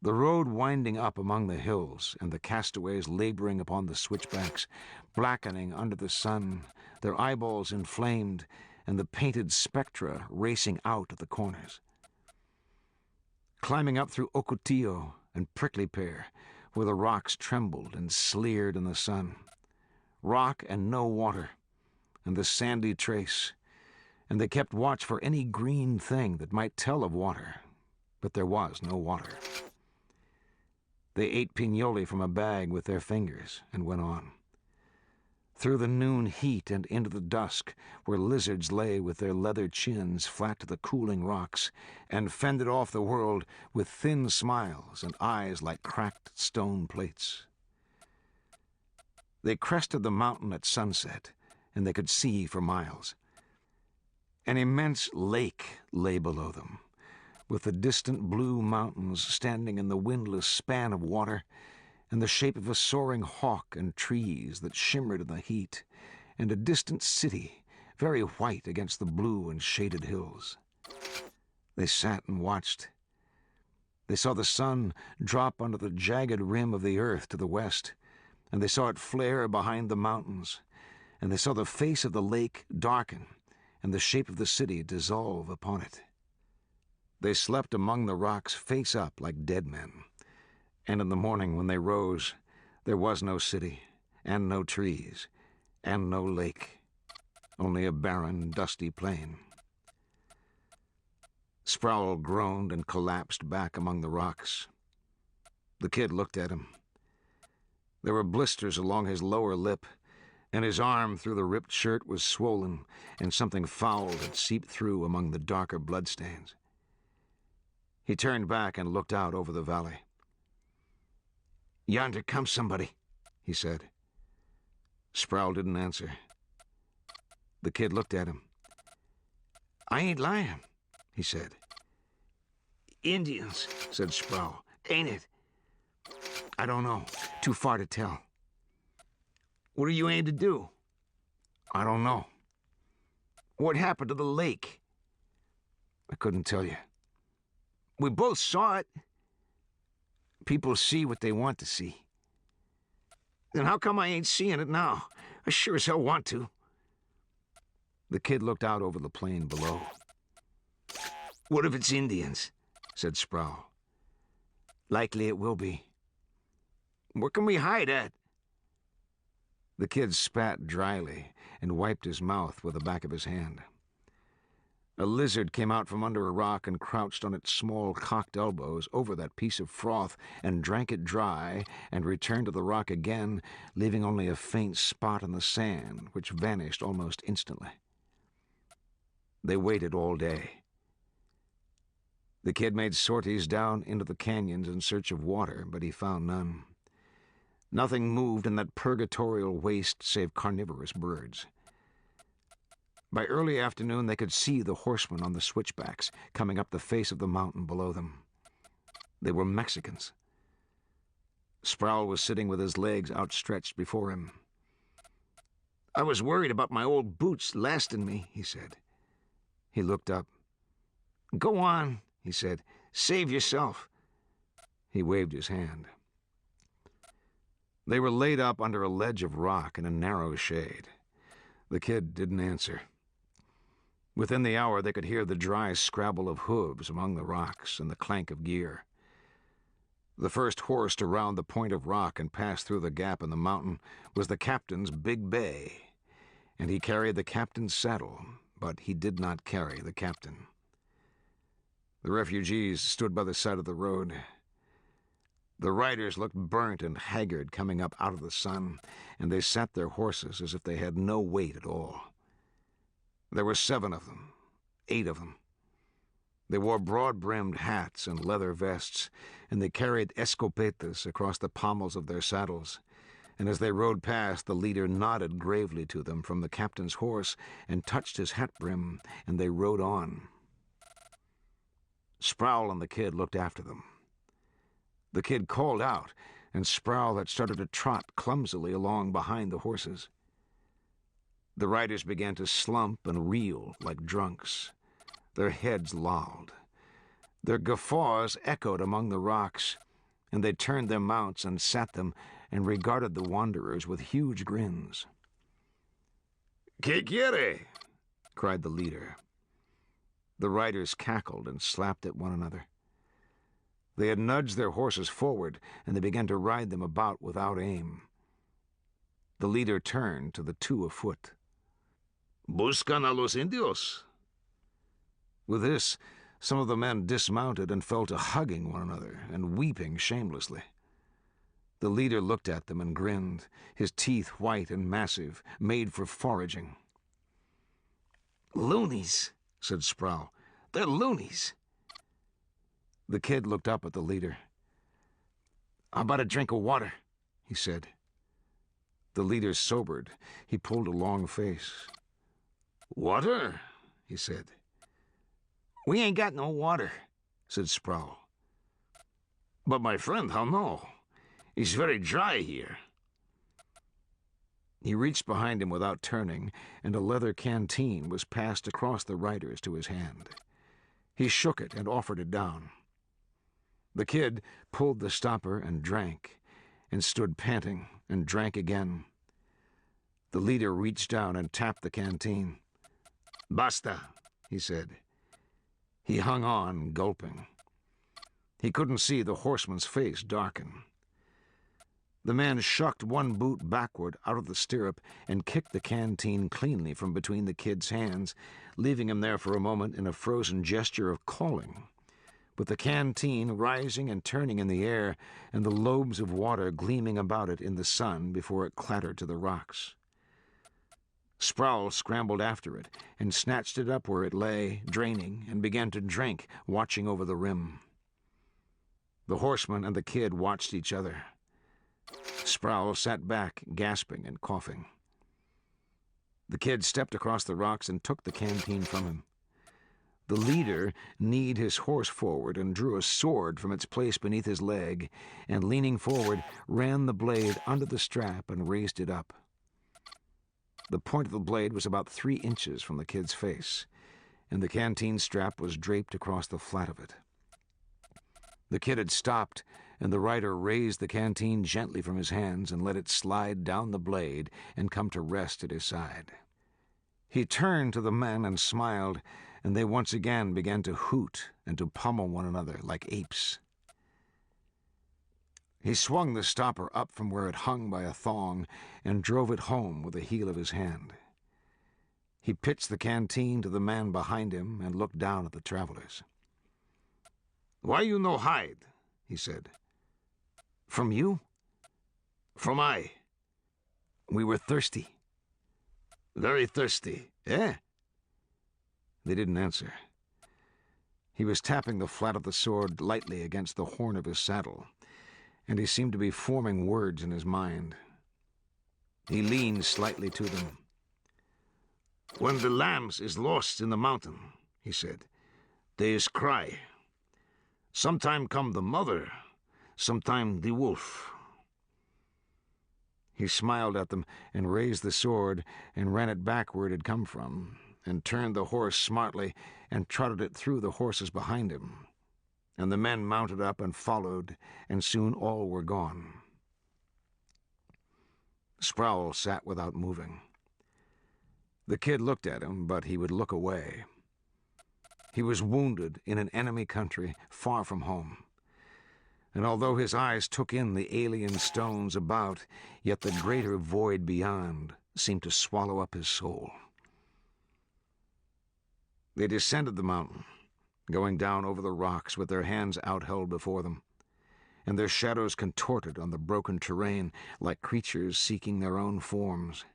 The road winding up among the hills, and the castaways laboring upon the switchbacks, blackening under the sun, their eyeballs inflamed, and the painted spectra racing out at the corners. Climbing up through Ocotillo and Prickly Pear, where the rocks trembled and sleared in the sun. Rock and no water, and the sandy trace, and they kept watch for any green thing that might tell of water, but there was no water. They ate pinole from a bag with their fingers and went on. Through the noon heat and into the dusk, where lizards lay with their leather chins flat to the cooling rocks and fended off the world with thin smiles and eyes like cracked stone plates. They crested the mountain at sunset, and they could see for miles. An immense lake lay below them, with the distant blue mountains standing in the windless span of water, and the shape of a soaring hawk and trees that shimmered in the heat, and a distant city, very white against the blue and shaded hills. They sat and watched. They saw the sun drop under the jagged rim of the earth to the west, and they saw it flare behind the mountains, and they saw the face of the lake darken, and the shape of the city dissolve upon it. They slept among the rocks face up like dead men, and in the morning when they rose, there was no city, and no trees, and no lake, only a barren, dusty plain. Sproul groaned and collapsed back among the rocks. The kid looked at him. There were blisters along his lower lip, and his arm through the ripped shirt was swollen, and something foul had seeped through among the darker bloodstains. He turned back and looked out over the valley. "Yonder comes somebody," he said. Sproul didn't answer. The kid looked at him. "I ain't lying," he said. "Indians," said Sproul. "Ain't it?" "I don't know. Too far to tell." "What are you aimed to do?" "I don't know." "What happened to the lake?" "I couldn't tell you." "We both saw it." "People see what they want to see." "Then how come I ain't seeing it now? I sure as hell want to." The kid looked out over the plain below. "What if it's Indians?" said Sproul. "Likely it will be." "Where can we hide at?" The kid spat dryly and wiped his mouth with the back of his hand. A lizard came out from under a rock and crouched on its small cocked elbows over that piece of froth and drank it dry and returned to the rock again, leaving only a faint spot in the sand, which vanished almost instantly. They waited all day. The kid made sorties down into the canyons in search of water, but he found none. Nothing moved in that purgatorial waste save carnivorous birds. By early afternoon, they could see the horsemen on the switchbacks coming up the face of the mountain below them. They were Mexicans. Sproul was sitting with his legs outstretched before him. "I was worried about my old boots lasting me," he said. He looked up. "Go on," he said. "Save yourself." He waved his hand. They were laid up under a ledge of rock in a narrow shade. The kid didn't answer. Within the hour, they could hear the dry scrabble of hooves among the rocks and the clank of gear. The first horse to round the point of rock and pass through the gap in the mountain was the captain's big bay, and he carried the captain's saddle, but he did not carry the captain. The refugees stood by the side of the road. The riders looked burnt and haggard coming up out of the sun, and they sat their horses as if they had no weight at all. There were 7 of them, 8 of them. They wore broad-brimmed hats and leather vests, and they carried escopetas across the pommels of their saddles, and as they rode past, the leader nodded gravely to them from the captain's horse and touched his hat brim, and they rode on. Sproul and the kid looked after them. The kid called out, and Sproul had started to trot clumsily along behind the horses. The riders began to slump and reel like drunks. Their heads lolled. Their guffaws echoed among the rocks, and they turned their mounts and sat them and regarded the wanderers with huge grins. "Que quiere?" cried the leader. The riders cackled and slapped at one another. They had nudged their horses forward, and they began to ride them about without aim. The leader turned to the two afoot. "Buscan a los indios." With this, some of the men dismounted and fell to hugging one another and weeping shamelessly. The leader looked at them and grinned, his teeth white and massive, made for foraging. "Loonies," said Sproul. "They're loonies." The kid looked up at the leader. "How about a drink of water?" he said. The leader sobered. He pulled a long face. "Water?" he said. "We ain't got no water," said Sproul. "But my friend, how no? It's very dry here." He reached behind him without turning, and a leather canteen was passed across the riders to his hand. He shook it and offered it down. The kid pulled the stopper and drank, and stood panting and drank again. The leader reached down and tapped the canteen. "Basta," he said. He hung on, gulping. He couldn't see the horseman's face darken. The man shucked one boot backward out of the stirrup and kicked the canteen cleanly from between the kid's hands, leaving him there for a moment in a frozen gesture of calling, with the canteen rising and turning in the air and the lobes of water gleaming about it in the sun before it clattered to the rocks. Sproul scrambled after it and snatched it up where it lay, draining, and began to drink, watching over the rim. The horseman and the kid watched each other. Sproul sat back, gasping and coughing. The kid stepped across the rocks and took the canteen from him. The leader kneed his horse forward and drew a sword from its place beneath his leg, and leaning forward, ran the blade under the strap and raised it up. The point of the blade was about 3 inches from the kid's face, and the canteen strap was draped across the flat of it. The kid had stopped, and the rider raised the canteen gently from his hands and let it slide down the blade and come to rest at his side. He turned to the men and smiled, and they once again began to hoot and to pummel one another like apes. He swung the stopper up from where it hung by a thong and drove it home with the heel of his hand. He pitched the canteen to the man behind him and looked down at the travelers. "Why you no hide?" he said. "From you?" "From I." "We were thirsty." "Very thirsty, eh?" They didn't answer. He was tapping the flat of the sword lightly against the horn of his saddle, and he seemed to be forming words in his mind. He leaned slightly to them. "When the lambs is lost in the mountain," he said, "they is cry. Sometime come the mother, sometime the wolf." He smiled at them and raised the sword and ran it back where it had come from, and turned the horse smartly and trotted it through the horses behind him. And the men mounted up and followed, and soon all were gone. Sproul sat without moving. The kid looked at him, but he would look away. He was wounded in an enemy country, far from home. And although his eyes took in the alien stones about, yet the greater void beyond seemed to swallow up his soul. They descended the mountain, going down over the rocks with their hands outheld before them, and their shadows contorted on the broken terrain like creatures seeking their own forms.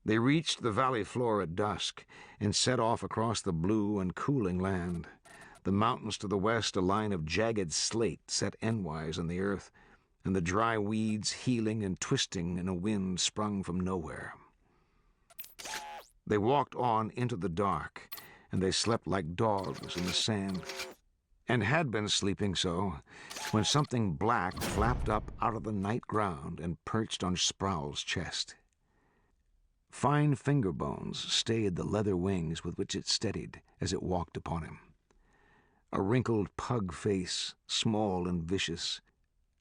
They reached the valley floor at dusk and set off across the blue and cooling land, the mountains to the west a line of jagged slate set endwise in the earth, and the dry weeds heeling and twisting in a wind sprung from nowhere. They walked on into the dark, and they slept like dogs in the sand, and had been sleeping so when something black flapped up out of the night ground and perched on Sproul's chest. Fine finger bones stayed the leather wings with which it steadied as it walked upon him. A wrinkled pug face, small and vicious,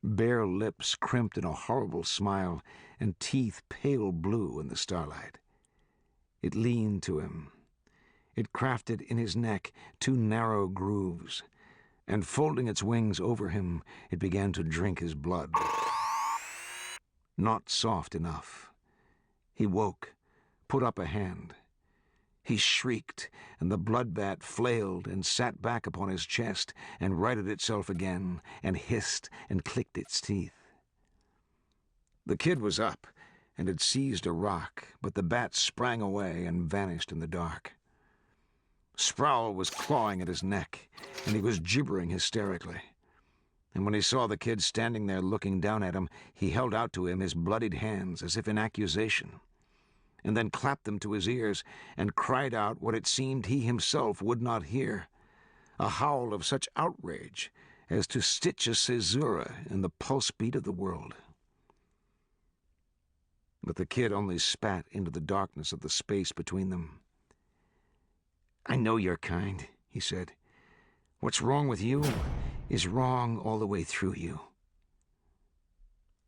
bare lips crimped in a horrible smile, and teeth pale blue in the starlight. It leaned to him. It crafted in his neck 2 narrow grooves, and folding its wings over him, it began to drink his blood. Not soft enough. He woke, put up a hand. He shrieked, and the blood vat flailed and sat back upon his chest and righted itself again and hissed and clicked its teeth. The kid was up and had seized a rock, but the bat sprang away and vanished in the dark. Sproul was clawing at his neck, and he was gibbering hysterically. And when he saw the kid standing there looking down at him, he held out to him his bloodied hands as if in accusation, and then clapped them to his ears and cried out what it seemed he himself would not hear, a howl of such outrage as to stitch a caesura in the pulse beat of the world. But the kid only spat into the darkness of the space between them. "I know your kind," he said. "What's wrong with you is wrong all the way through you.